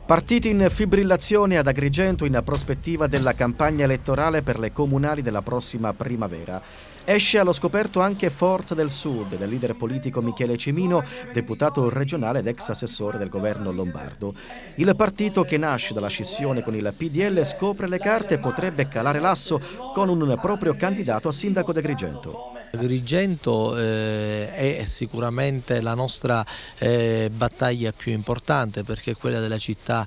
Partiti in fibrillazione ad Agrigento in prospettiva della campagna elettorale per le comunali della prossima primavera. Esce allo scoperto anche Forza del Sud, del leader politico Michele Cimino, deputato regionale ed ex assessore del governo lombardo. Il partito, che nasce dalla scissione con il PDL, scopre le carte e potrebbe calare l'asso con un proprio candidato a sindaco di Agrigento. Agrigento è sicuramente la nostra battaglia più importante, perché è quella della città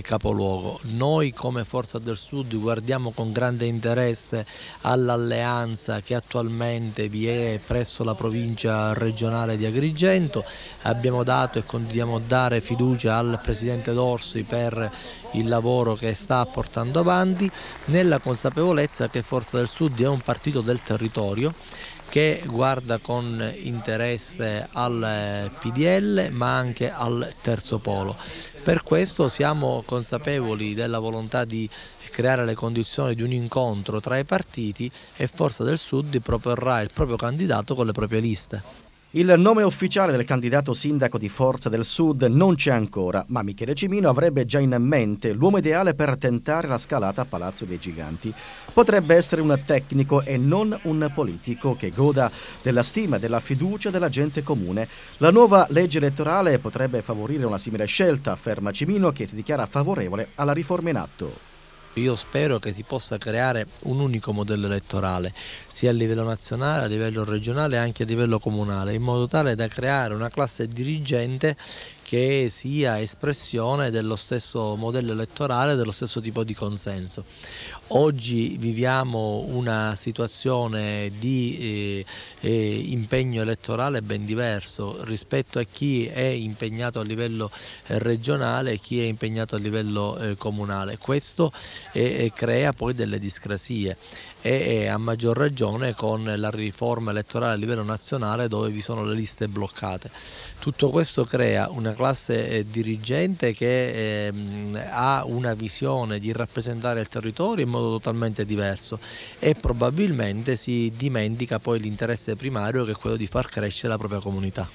capoluogo. Noi come Forza del Sud guardiamo con grande interesse all'alleanza che attualmente vi è presso la provincia regionale di Agrigento. Abbiamo dato e continuiamo a dare fiducia al Presidente Dorsi per il lavoro che sta portando avanti, nella consapevolezza che Forza del Sud è un partito del territorio che guarda con interesse al PDL ma anche al terzo polo. Per questo siamo consapevoli della volontà di creare le condizioni di un incontro tra i partiti, e Forza del Sud proporrà il proprio candidato con le proprie liste. Il nome ufficiale del candidato sindaco di Forza del Sud non c'è ancora, ma Michele Cimino avrebbe già in mente l'uomo ideale per tentare la scalata a Palazzo dei Giganti. Potrebbe essere un tecnico e non un politico che goda della stima e della fiducia della gente comune. La nuova legge elettorale potrebbe favorire una simile scelta, afferma Cimino, che si dichiara favorevole alla riforma in atto. Io spero che si possa creare un unico modello elettorale, sia a livello nazionale, a livello regionale e anche a livello comunale, in modo tale da creare una classe dirigente che sia espressione dello stesso modello elettorale, dello stesso tipo di consenso. Oggi viviamo una situazione di impegno elettorale ben diverso rispetto a chi è impegnato a livello regionale e chi è impegnato a livello comunale. Questo crea poi delle discrasie, e a maggior ragione con la riforma elettorale a livello nazionale, dove vi sono le liste bloccate. Tutto questo crea una classe dirigente che ha una visione di rappresentare il territorio in modo totalmente diverso, e probabilmente si dimentica poi l'interesse primario, che è quello di far crescere la propria comunità.